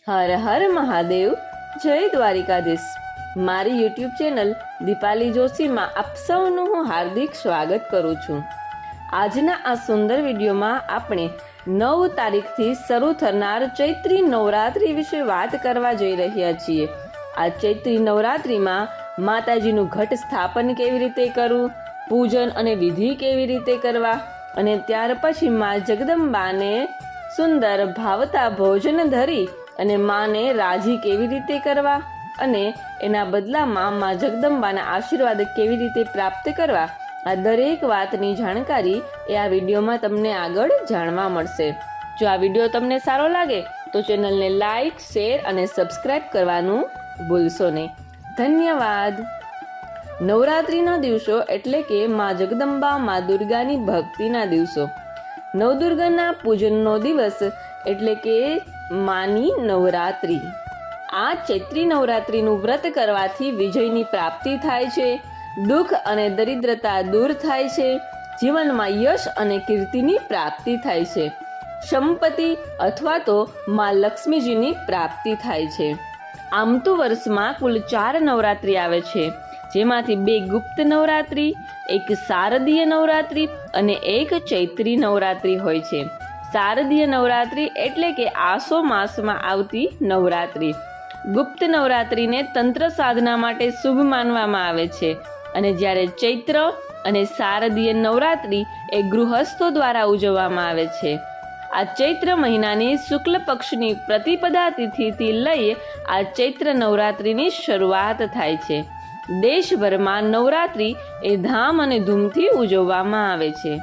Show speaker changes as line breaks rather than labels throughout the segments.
હર હર મહાદેવ, જય દ્વારિકાધીશ। મારી YouTube channel Dipali જોશીમાં આપ સૌનું હું હાર્દિક સ્વાગત કરું છું। આજના આ સુંદર વિડીયોમાં આપણે 9 તારીખથી શરૂ થનાર ચૈત્રી નવરાત્રિ વિશે વાત કરવા જઈ રહ્યા છીએ। આ ચૈત્રી નવરાત્રિમાં માતાજીનું ઘટ સ્થાપન કેવી રીતે કરવું, પૂજન અને વિધિ કેવી રીતે કરવા અને ત્યાર પછી મા જગદંબાને સુંદર ભાવતા ભોજન ધરી અને માને રાજી કેવી રીતે કરવા અને એના બદલામાં મા જગદંબાના આશીર્વાદ કેવી રીતે પ્રાપ્ત કરવા, આ દરેક વાતની જાણકારી એ આ વિડીયોમાં તમને આગળ જાણવા મળશે। જો આ વિડીયો તમને સારો લાગે તો ચેનલને લાઈક, શેર અને સબસ્ક્રાઇબ કરવાનું ભૂલશો નહીં। ધન્યવાદ। નવરાત્રિના દિવસો એટલે કે મા જગદંબા મા દુર્ગાની ભક્તિના દિવસો। નવદુર્ગાના પૂજનનો દિવસ એટલે કે માની નવરાત્રિ। આ ચૈત્રી નવરાત્રિનું વ્રત કરવાથી વિજયની પ્રાપ્તિ થાય છે, દુઃખ અને દરિદ્રતા દૂર થાય છે, જીવનમાં યશ અને કીર્તિની પ્રાપ્તિ થાય છે, સંપત્તિ અથવા તો મા લક્ષ્મીજીની પ્રાપ્તિ થાય છે। આમ તો વર્ષમાં કુલ 4 નવરાત્રિ આવે છે, જેમાંથી 2 ગુપ્ત નવરાત્રિ, 1 શારદીય નવરાત્રિ અને 1 ચૈત્રી નવરાત્રિ હોય છે। શારદીય નવરાત્રિ એટલે કે આસો માસમાં આવતી નવરાત્રિ। ગુપ્ત નવરાત્રિને તંત્ર સાધના માટે શુભ માનવામાં આવે છે અને જ્યારે ચૈત્ર અને શારદીય નવરાત્રિ એ ગૃહસ્થો દ્વારા ઉજવવામાં આવે છે। આ ચૈત્ર મહિનાની શુક્લ પક્ષની પ્રતિપદા તિથિથી લઈ આ ચૈત્ર નવરાત્રિની શરૂઆત થાય છે। દેશભરમાં નવરાત્રિ એ ધામ અને ધૂમથી ઉજવવામાં આવે છે।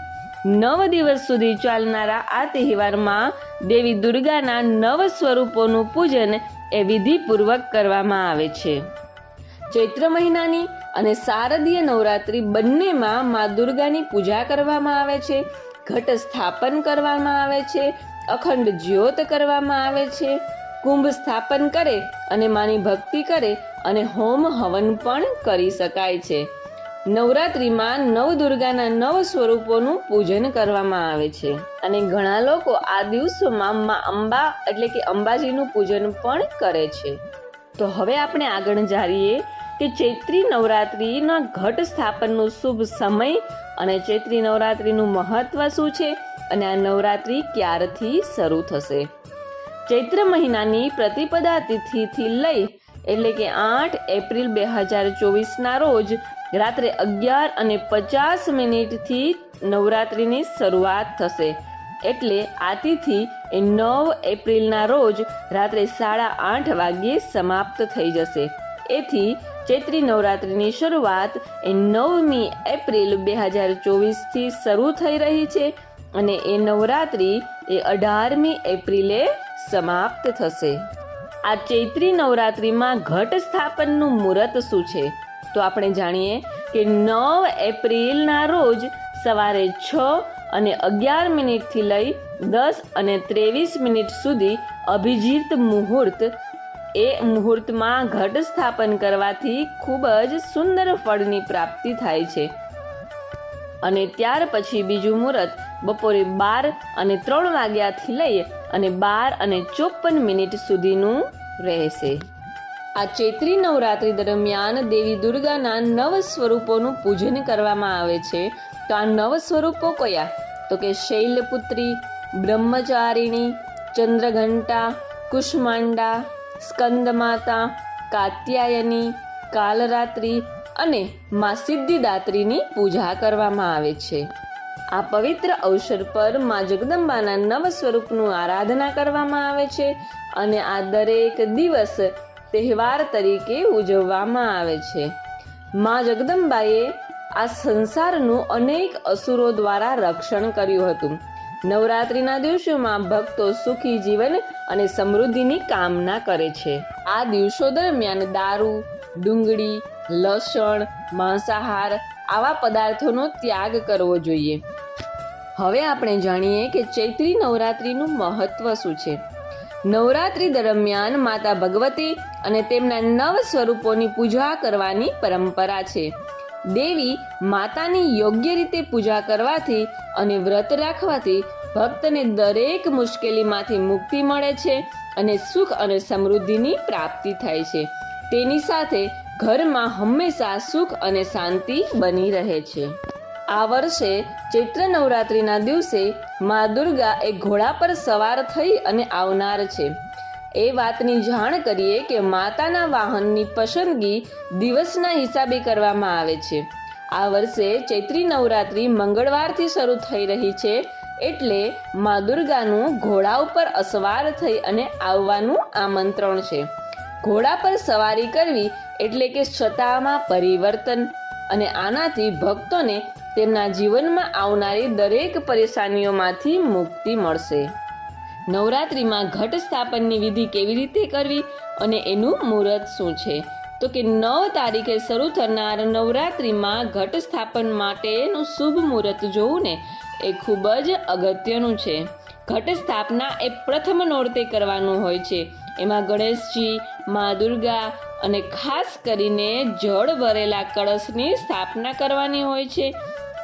9 દિવસ સુધી ચાલનારા આ તહેવારમાં દેવી દુર્ગાના 9 સ્વરૂપોનું પૂજન એ વિધિપૂર્વક કરવામાં આવે છે। ચૈત્ર મહિનાની અને શારદીય નવરાત્રિ બંનેમાં મા દુર્ગાની પૂજા કરવામાં આવે છે, ઘટ સ્થાપન કરવામાં આવે છે, અખંડ જ્યોત કરવામાં આવે છે, કુંભ સ્થાપન કરે અને માની ભક્તિ કરે અને હોમ હવન પણ કરી શકાય છે। નવરાત્રિમાં નવદુર્ગાના 9 સ્વરૂપોનું પૂજન કરવામાં આવે છે અને ઘણા લોકો આ દિવસોમાં મા અંબા એટલે કે અંબાજીનું પૂજન પણ કરે છે। તો હવે આપણે આગળ જાણીએ કે ચૈત્રી નવરાત્રિના ઘટ સ્થાપનનું શુભ સમય અને ચૈત્રી નવરાત્રિનું મહત્વ શું છે અને આ નવરાત્રિ ક્યારથી શરૂ થશે। ચૈત્ર મહિનાની પ્રતિપદા તિથિથી લઈ એટલે કે 8 એપ્રિલ 2024ના રોજ રાત્રે 11:50 થી નવરાત્રિની શરૂઆત થશે, એટલે આ તિથિ એ 9 એપ્રિલના રોજ રાત્રે 8:30 વાગ્યે સમાપ્ત થઈ જશે। એથી ચૈત્રી નવરાત્રિની શરૂઆત એ 9મી એપ્રિલ 2024થી શરૂ થઈ રહી છે અને એ નવરાત્રિ એ 18મી એપ્રિલે સમાપ્ત થશે। આ ચૈત્રી નવરાત્રિમાં ઘટ સ્થાપનનું મુહૂર્ત શું છે તો આપણે જાણીએ કે 9 એપ્રિલના રોજ સવારે 6:11 થી લઈ 10:23 સુધી અભિજીત મુહૂર્ત, એ મુહૂર્તમાં ઘટ સ્થાપન કરવાથી ખૂબ જ સુંદર ફળની પ્રાપ્તિ થાય છે અને ત્યાર પછી બીજું મુહૂર્ત બપોરે 12:03 વાગ્યાથી લઈ અને 12:54 સુધીનું રહેશે। આ ચૈત્રી નવરાત્રિ દરમિયાન દેવી દુર્ગાના 9 સ્વરૂપોનું પૂજન કરવામાં આવે છે। તો આ 9 સ્વરૂપો કયા તો કે શૈલપુત્રી, બ્રહ્મચારિણી, ચંદ્રઘંટા, કુષ્માંડા, સ્કંદમાતા, કાત્યાયની, કાલરાત્રિ અને મા સિદ્ધિદાત્રીની પૂજા કરવામાં આવે છે। આ પવિત્ર અવસર પર મા જગદંબાના 9 સ્વરૂપનું આરાધના કરવામાં આવે છે અને આ દરેક દિવસ તહેવાર તરીકે ઉજવવામાં આવે છે। મા જગદંબાએ આ સંસારનું અનેક અસુરો દ્વારા રક્ષણ કર્યું હતું। નવરાત્રિના દિવસોમાં ભક્તો સુખી જીવન અને સમૃદ્ધિની કામના કરે છે। આ દિવસો દરમિયાન દારૂ, ડુંગળી, લસણ, માંસાહાર આવા પદાર્થોનો ત્યાગ કરવો જોઈએ। હવે આપણે જાણીએ કે ચૈત્રી નવરાત્રિનું મહત્વ શું છે। નવરાત્રિ દરમિયાન માતા ભગવતી અને તેમના 9 સ્વરૂપોની પૂજા કરવાની પરંપરા છે। દેવી માતાની યોગ્ય રીતે પૂજા કરવાથી અને વ્રત રાખવાથી ભક્તને દરેક મુશ્કેલીમાંથી મુક્તિ મળે છે અને સુખ અને સમૃદ્ધિની પ્રાપ્તિ થાય છે. તેની સાથે ઘરમાં હંમેશા સુખ અને શાંતિ બની રહે છે. આ વર્ષે ચૈત્ર નવરાત્રિના દિવસે મા દુર્ગા એક ઘોડા પર સવાર થઈ અને આવનાર છે. એ વાતની જાણ કરીએ કે માતાના વાહનની પસંદગી દિવસના હિસાબે કરવામાં આવે છે. આ વર્ષે ચૈત્રી નવરાત્રિ મંગળવારથી શરૂ થઈ રહી છે, એટલે મા દુર્ગાનું ઘોડા ઉપર અસવાર થઈ અને આવવાનું આમંત્રણ છે. ઘોડા પર સવારી કરવી એટલે કે સત્તામાં પરિવર્તન, અને આનાથી ભક્તોને તેમના જીવનમાં આવનારી દરેક પરેશાનીઓમાંથી મુક્તિ મળશે. નવરાત્રિમાં ઘટ સ્થાપનની વિધિ કેવી રીતે કરવી અને એનું મુહૂર્ત શું છે? તો કે 9 તારીખે શરૂ થનાર નવરાત્રિમાં ઘટ સ્થાપન માટેનું શુભ મુહૂર્ત જોવું ને એ ખૂબ જ અગત્યનું છે. ઘટ સ્થાપના એ પ્રથમ નોરતે કરવાનું હોય છે. એમાં ગણેશજી, મા દુર્ગા અને ખાસ કરીને જળ ભરેલા કળશની સ્થાપના કરવાની હોય છે.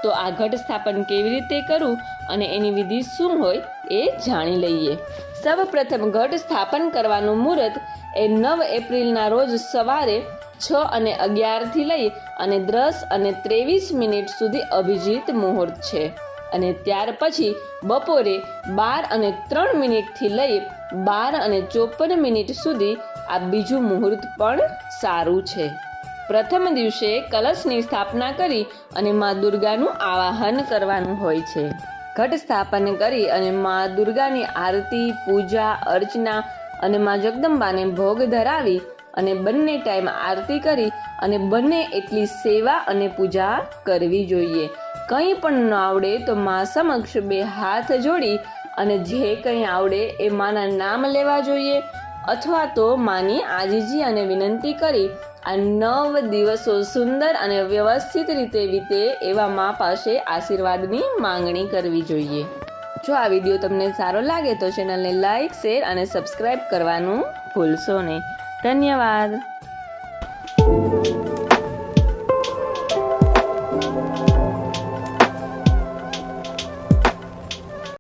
તો આ ઘટ સ્થાપન કેવી રીતે કરવું અને એની વિધિ શું હોય એ જાણી લઈએ. સૌપ્રથમ ઘટ સ્થાપન કરવાનું મુહૂર્ત એ 9 એપ્રિલના રોજ સવારે 6:11 થી લઈ અને 10:23 સુધી અભિજીત મુહૂર્ત છે. અને ત્યાર પછી બપોરે 12:03 થી લઈ 12:54 સુધી આ બીજું મુહૂર્ત પણ સારું છે. પ્રથમ દિવસે કલશની સ્થાપના કરી અને મા દુર્ગાનું આવાહન કરવાનું હોય છે. ઘટ સ્થાપન કરી અને મા દુર્ગાની આરતી, પૂજા, અર્ચના અને મા જગદંબાને ભોગ ધરાવી અને બંને ટાઈમ આરતી કરી અને બંને એટલી સેવા અને પૂજા કરવી જોઈએ. કંઈ પણ ન આવડે તો મા સમક્ષ 2 હાથ જોડી અને જે કંઈ આવડે એ માના નામ લેવા જોઈએ, અથવા તો માની આજીજી અને વિનંતી કરી આ 9 દિવસો સુંદર અને વ્યવસ્થિત રીતે વીતે એવા મા પાસે આશીર્વાદની માંગણી કરવી જોઈએ. જો આ વિડીયો તમને સારો લાગે તો ચેનલને લાઈક, શેર અને સબસ્ક્રાઈબ કરવાનું ભૂલશો નહીં. ધન્યવાદ.